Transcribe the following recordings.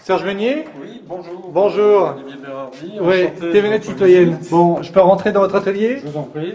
Serge Meunier? Oui, bonjour. Bonjour. Olivier Bérardi. Oui, TVNet Citoyenne. Bon, je peux rentrer dans votre atelier? Je vous en prie,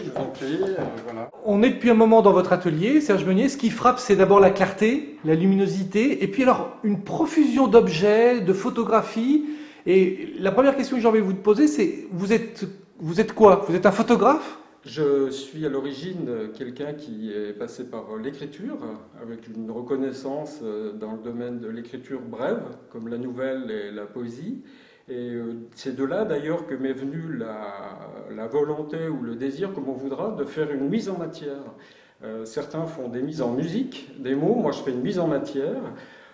voilà. On est depuis un moment dans votre atelier, Serge Meunier. Ce qui frappe, c'est d'abord la clarté, la luminosité, et puis alors une profusion d'objets, de photographies. Et la première question que j'ai envie de vous poser, c'est vous êtes quoi? Vous êtes un photographe? Je suis à l'origine quelqu'un qui est passé par l'écriture, avec une reconnaissance dans le domaine de l'écriture brève, comme la nouvelle et la poésie. Et c'est de là d'ailleurs que m'est venue la volonté ou le désir, comme on voudra, de faire une mise en matière. Certains font des mises en musique, des mots, moi je fais une mise en matière.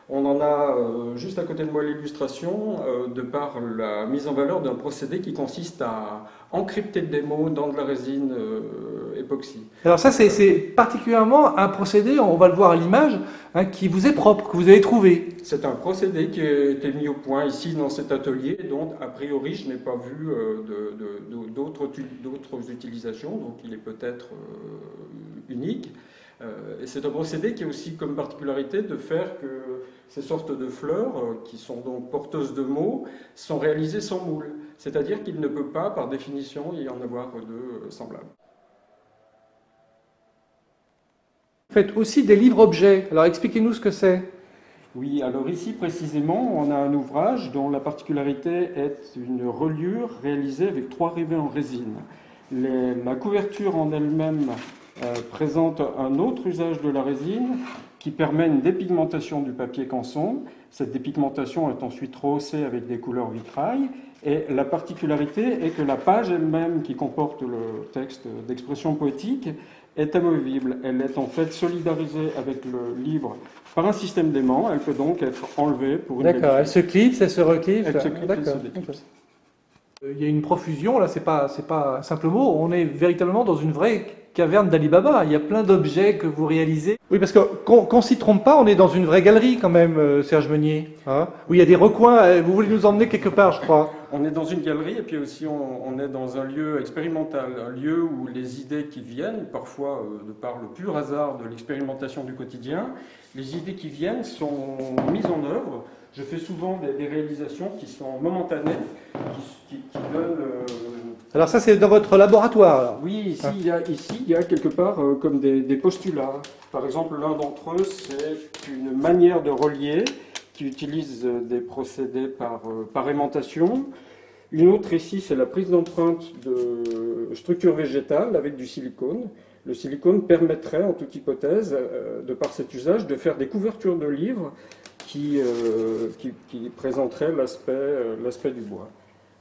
On en a juste à côté de moi l'illustration de par la mise en valeur d'un procédé qui consiste à encrypter des mots dans de la résine époxy. Alors ça, c'est particulièrement un procédé, on va le voir à l'image, hein, qui vous est propre, que vous avez trouvé. C'est un procédé qui a été mis au point ici dans cet atelier, dont a priori je n'ai pas vu d'autres utilisations, donc il est peut-être unique. Et c'est un procédé qui a aussi comme particularité de faire que ces sortes de fleurs, qui sont donc porteuses de mots, sont réalisées sans moule. C'est-à-dire qu'il ne peut pas, par définition, y en avoir de semblables. Vous faites aussi des livres-objets. Alors expliquez-nous ce que c'est. Oui, alors ici précisément, on a un ouvrage dont la particularité est une reliure réalisée avec 3 rivets en résine. La couverture en elle-même présente un autre usage de la résine qui permet une dépigmentation du papier canson. Cette dépigmentation est ensuite rehaussée avec des couleurs vitrail. Et la particularité est que la page elle-même qui comporte le texte d'expression poétique est amovible. Elle est en fait solidarisée avec le livre par un système d'aimant. Elle peut donc être enlevée pour une D'accord, elle se clipse, elle se reclipse. Elle se clipse, elle se D'accord. déclipse. Il y a une profusion, là c'est pas un simple mot, on est véritablement dans une vraie caverne d'Ali Baba. Il y a plein d'objets que vous réalisez. Oui, parce qu'on s'y trompe pas, on est dans une vraie galerie quand même, Serge Meunier. Hein, où il y a des recoins, vous voulez nous emmener quelque part, je crois. On est dans une galerie et puis aussi on est dans un lieu expérimental, un lieu où les idées qui viennent, parfois de par le pur hasard de l'expérimentation du quotidien, les idées qui viennent sont mises en œuvre. Je fais souvent des réalisations qui sont momentanées, qui donnent... Alors ça c'est dans votre laboratoire alors. Oui, ici il y a quelque part comme des postulats. Par exemple, l'un d'entre eux, c'est une manière de relier qui utilise des procédés par aimantation. Une autre ici, c'est la prise d'empreinte de structures végétales avec du silicone. Le silicone permettrait, en toute hypothèse, de par cet usage, de faire des couvertures de livres qui présenteraient l'aspect du bois.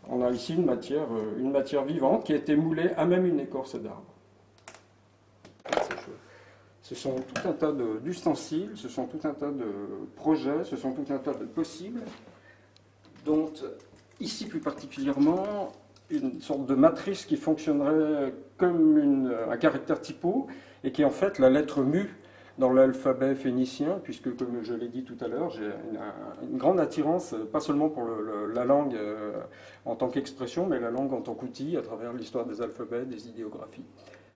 On a ici une matière vivante qui a été moulée à même une écorce d'arbre. Ce sont tout un tas d'ustensiles, ce sont tout un tas de projets, ce sont tout un tas de possibles, dont ici plus particulièrement une sorte de matrice qui fonctionnerait comme un caractère typo et qui est en fait la lettre mu dans l'alphabet phénicien, puisque comme je l'ai dit tout à l'heure, j'ai une grande attirance, pas seulement pour la langue en tant qu'expression, mais la langue en tant qu'outil à travers l'histoire des alphabets, des idéographies.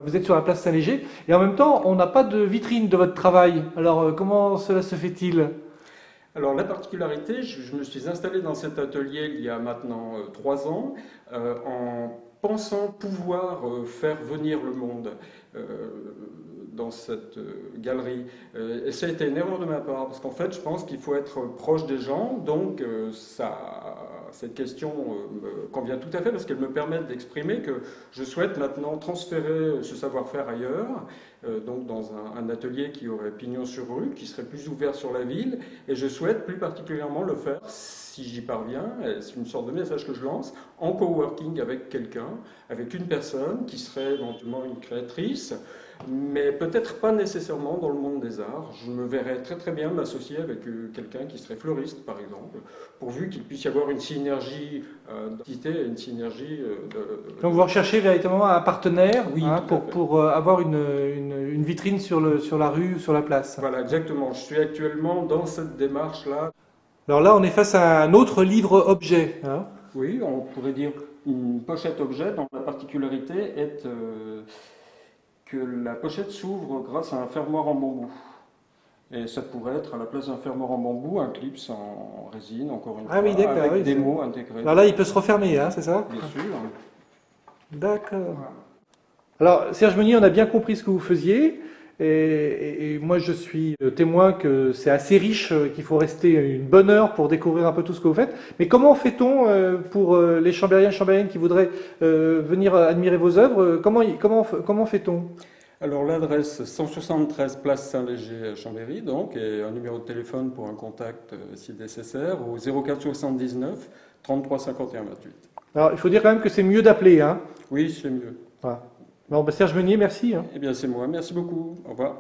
Vous êtes sur la place Saint-Léger, et en même temps, on n'a pas de vitrine de votre travail. Alors, comment cela se fait-il? Alors, la particularité, je me suis installé dans cet atelier il y a maintenant 3 ans, en pensant pouvoir faire venir le monde dans cette galerie. Et ça a été une erreur de ma part, parce qu'en fait, je pense qu'il faut être proche des gens, donc cette question me convient tout à fait, parce qu'elle me permet d'exprimer que je souhaite maintenant transférer ce savoir-faire ailleurs, donc dans un atelier qui aurait pignon sur rue, qui serait plus ouvert sur la ville, et je souhaite plus particulièrement le faire, si j'y parviens, et c'est une sorte de message que je lance, en coworking avec quelqu'un, avec une personne qui serait éventuellement une créatrice, mais peut-être pas nécessairement dans le monde des arts. Je me verrais très très bien m'associer avec quelqu'un qui serait fleuriste, par exemple, pourvu qu'il puisse y avoir une synergie d'identité et une synergie Donc vous recherchez véritablement un partenaire, oui, hein, pour avoir une vitrine sur la rue, sur la place. Voilà, exactement. Je suis actuellement dans cette démarche-là. Alors là, on est face à un autre livre-objet. Hein. Oui, on pourrait dire une pochette-objet dont la particularité est que la pochette s'ouvre grâce à un fermoir en bambou. Et ça pourrait être à la place d'un fermoir en bambou, un clips en résine, encore une Ah fois, oui, d'accord, avec oui, des c'est- mots intégrés. Alors là, il peut se refermer, hein, c'est ça? Bien sûr. D'accord. Alors, Serge Meunier, on a bien compris ce que vous faisiez. Et moi, je suis témoin que c'est assez riche, qu'il faut rester une bonne heure pour découvrir un peu tout ce que vous faites. Mais comment fait-on pour les Chambériens et Chambériennes qui voudraient venir admirer vos œuvres? Comment fait-on? Alors l'adresse 173 place Saint-Léger à Chambéry, donc, et un numéro de téléphone pour un contact si nécessaire, au 04 79 33 51 28. Alors, il faut dire quand même que c'est mieux d'appeler, hein. Oui, c'est mieux. Voilà. Bon, bah, Serge Meunier, merci, hein. Eh bien, c'est moi. Merci beaucoup. Au revoir.